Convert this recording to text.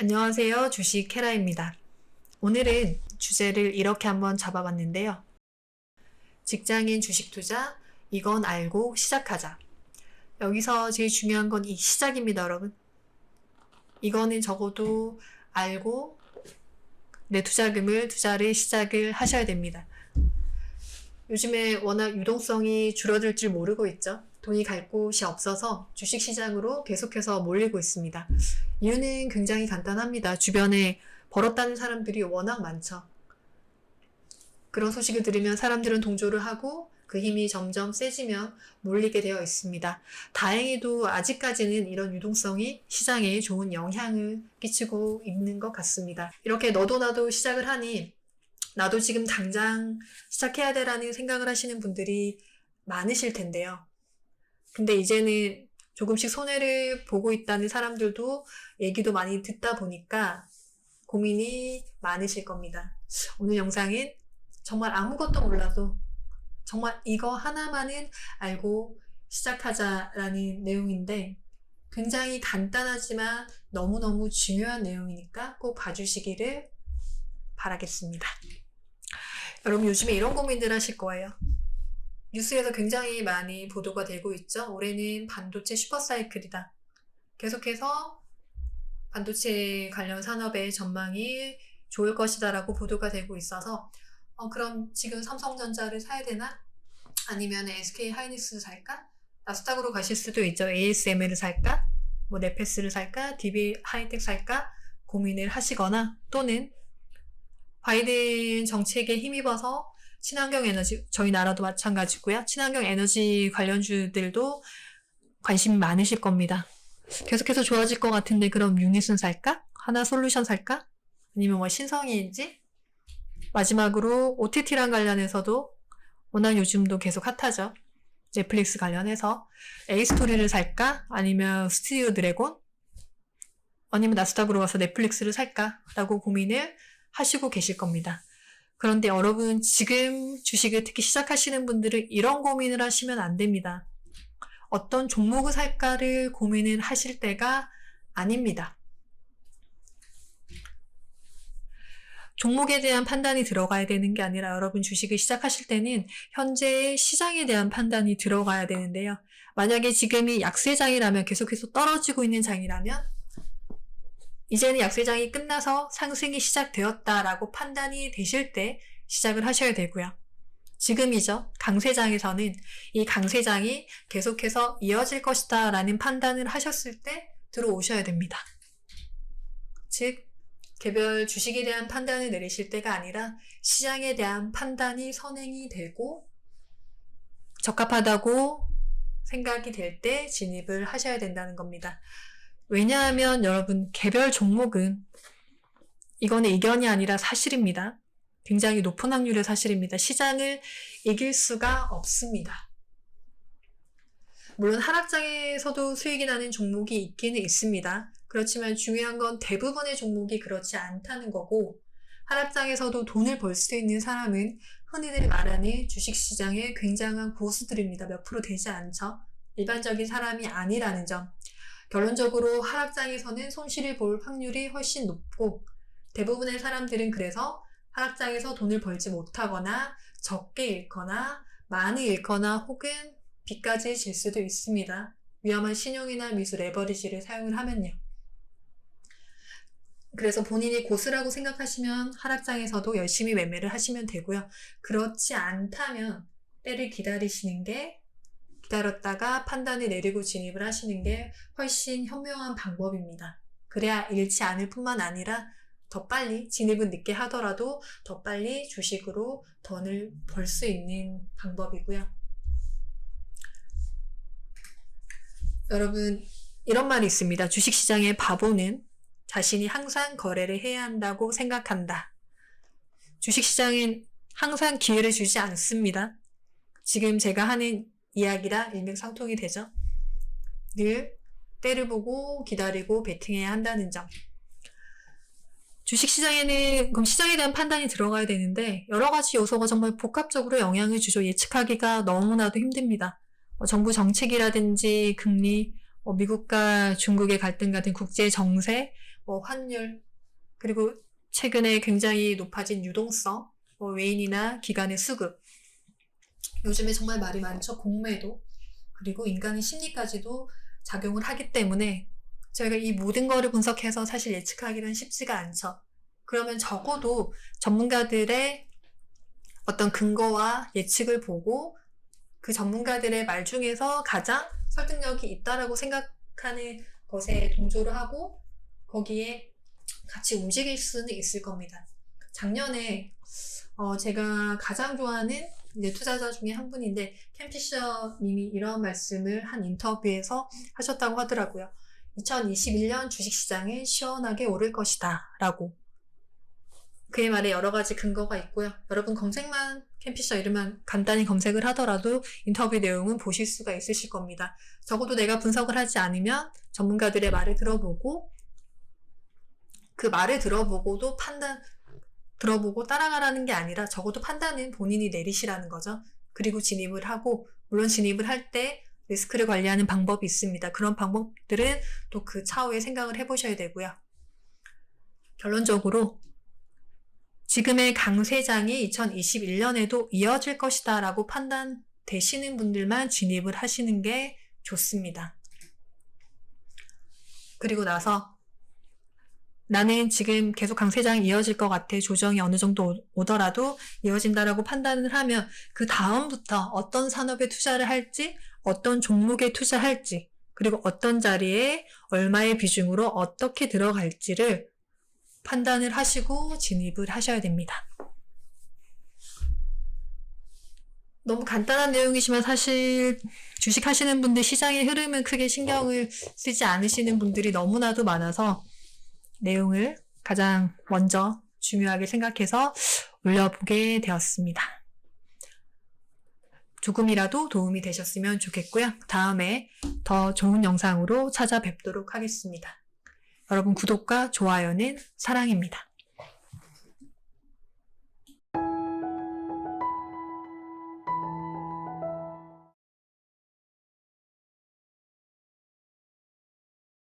안녕하세요. 주식 캐라입니다. 오늘은 주제를 이렇게 한번 잡아봤는데요. 직장인 주식 투자, 이건 알고 시작하자. 여기서 제일 중요한 건 이 시작입니다, 여러분. 이거는 적어도 알고 내 투자를 시작을 하셔야 됩니다. 요즘에 워낙 유동성이 줄어들 줄 모르고 있죠. 돈이 갈 곳이 없어서 주식시장으로 계속해서 몰리고 있습니다. 이유는 굉장히 간단합니다. 주변에 벌었다는 사람들이 워낙 많죠. 그런 소식을 들으면 사람들은 동조를 하고 그 힘이 점점 세지면 몰리게 되어 있습니다. 다행히도 아직까지는 이런 유동성이 시장에 좋은 영향을 끼치고 있는 것 같습니다. 이렇게 너도 나도 시작을 하니 나도 지금 당장 시작해야 되라는 생각을 하시는 분들이 많으실 텐데요. 근데 이제는 조금씩 손해를 보고 있다는 사람들도 얘기도 많이 듣다 보니까 고민이 많으실 겁니다. 오늘 영상은 정말 아무것도 몰라도 정말 이거 하나만은 알고 시작하자라는 내용인데 굉장히 간단하지만 너무너무 중요한 내용이니까 꼭 봐주시기를 바라겠습니다. 여러분 요즘에 이런 고민들 하실 거예요. 뉴스에서 굉장히 많이 보도가 되고 있죠. 올해는 반도체 슈퍼사이클이다. 계속해서 반도체 관련 산업의 전망이 좋을 것이다라고 보도가 되고 있어서 그럼 지금 삼성전자를 사야 되나? 아니면 SK하이닉스를 살까? 나스닥으로 가실 수도 있죠. ASML을 살까? 네페스를 살까? DB하이텍 살까? 고민을 하시거나 또는 바이든 정책에 힘입어서 친환경 에너지, 저희 나라도 마찬가지고요. 친환경 에너지 관련주들도 관심 많으실 겁니다. 계속해서 좋아질 것 같은데 그럼 유닛은 살까? 하나솔루션 살까? 아니면 신성이인지? 마지막으로 OTT랑 관련해서도 워낙 요즘도 계속 핫하죠. 넷플릭스 관련해서 A스토리를 살까? 아니면 스튜디오 드래곤? 아니면 나스닥으로 가서 넷플릭스를 살까? 라고 고민을 하시고 계실 겁니다. 그런데 여러분 지금 주식을 특히 시작하시는 분들은 이런 고민을 하시면 안 됩니다. 어떤 종목을 살까를 고민을 하실 때가 아닙니다. 종목에 대한 판단이 들어가야 되는 게 아니라 여러분 주식을 시작하실 때는 현재의 시장에 대한 판단이 들어가야 되는데요. 만약에 지금이 약세장이라면 계속해서 떨어지고 있는 장이라면 이제는 약세장이 끝나서 상승이 시작되었다라고 판단이 되실 때 시작을 하셔야 되고요. 지금이죠. 강세장에서는 이 강세장이 계속해서 이어질 것이다 라는 판단을 하셨을 때 들어오셔야 됩니다. 즉 개별 주식에 대한 판단을 내리실 때가 아니라 시장에 대한 판단이 선행이 되고 적합하다고 생각이 될 때 진입을 하셔야 된다는 겁니다. 왜냐하면 여러분 개별 종목은 이거는 의견이 아니라 사실입니다. 굉장히 높은 확률의 사실입니다. 시장을 이길 수가 없습니다. 물론 하락장에서도 수익이 나는 종목이 있기는 있습니다. 그렇지만 중요한 건 대부분의 종목이 그렇지 않다는 거고 하락장에서도 돈을 벌 수 있는 사람은 흔히들 말하는 주식시장의 굉장한 고수들입니다. 몇 프로 되지 않죠. 일반적인 사람이 아니라는 점. 결론적으로 하락장에서는 손실을 볼 확률이 훨씬 높고 대부분의 사람들은 그래서 하락장에서 돈을 벌지 못하거나 적게 잃거나 많이 잃거나 혹은 빚까지 질 수도 있습니다. 위험한 신용이나 미수 레버리지를 사용을 하면요. 그래서 본인이 고수라고 생각하시면 하락장에서도 열심히 매매를 하시면 되고요. 그렇지 않다면 때를 기다리시는 게 기다렸다가 판단을 내리고 진입을 하시는 게 훨씬 현명한 방법입니다. 그래야 잃지 않을 뿐만 아니라 더 빨리 진입은 늦게 하더라도 더 빨리 주식으로 돈을 벌 수 있는 방법이고요. 여러분 이런 말이 있습니다. 주식시장의 바보는 자신이 항상 거래를 해야 한다고 생각한다. 주식시장은 항상 기회를 주지 않습니다. 지금 제가 하는 이야기라 일맥상통이 되죠. 늘 때를 보고 기다리고 베팅해야 한다는 점. 주식시장에는 그럼 시장에 대한 판단이 들어가야 되는데 여러 가지 요소가 정말 복합적으로 영향을 주죠. 예측하기가 너무나도 힘듭니다. 정부 정책이라든지 금리, 미국과 중국의 갈등 같은 국제 정세, 환율, 그리고 최근에 굉장히 높아진 유동성, 외인이나 기관의 수급, 요즘에 정말 말이 많죠. 공매도, 그리고 인간의 심리까지도 작용을 하기 때문에 저희가 이 모든 거를 분석해서 사실 예측하기는 쉽지가 않죠. 그러면 적어도 전문가들의 어떤 근거와 예측을 보고 그 전문가들의 말 중에서 가장 설득력이 있다라고 생각하는 것에 동조를 하고 거기에 같이 움직일 수는 있을 겁니다. 작년에 제가 가장 좋아하는 이제 투자자 중에 한 분인데 켄 피셔 님이 이런 말씀을 한 인터뷰에서 하셨다고 하더라고요. 2021년 주식시장은 시원하게 오를 것이다 라고. 그의 말에 여러 가지 근거가 있고요. 여러분 검색만 켄 피셔 이름만 간단히 검색을 하더라도 인터뷰 내용은 보실 수가 있으실 겁니다. 적어도 내가 분석을 하지 않으면 전문가들의 말을 들어보고 그 말을 들어보고도 들어보고 따라가라는 게 아니라 적어도 판단은 본인이 내리시라는 거죠. 그리고 진입을 하고, 물론 진입을 할 때 리스크를 관리하는 방법이 있습니다. 그런 방법들은 또 그 차후에 생각을 해보셔야 되고요. 결론적으로 지금의 강세장이 2021년에도 이어질 것이다 라고 판단되시는 분들만 진입을 하시는 게 좋습니다. 그리고 나서 나는 지금 계속 강세장이 이어질 것 같아. 조정이 어느 정도 오더라도 이어진다라고 판단을 하면 그 다음부터 어떤 산업에 투자를 할지, 어떤 종목에 투자할지, 그리고 어떤 자리에 얼마의 비중으로 어떻게 들어갈지를 판단을 하시고 진입을 하셔야 됩니다. 너무 간단한 내용이지만 사실 주식 하시는 분들 시장의 흐름은 크게 신경을 쓰지 않으시는 분들이 너무나도 많아서 내용을 가장 먼저 중요하게 생각해서 올려보게 되었습니다. 조금이라도 도움이 되셨으면 좋겠고요. 다음에 더 좋은 영상으로 찾아뵙도록 하겠습니다. 여러분 구독과 좋아요는 사랑입니다.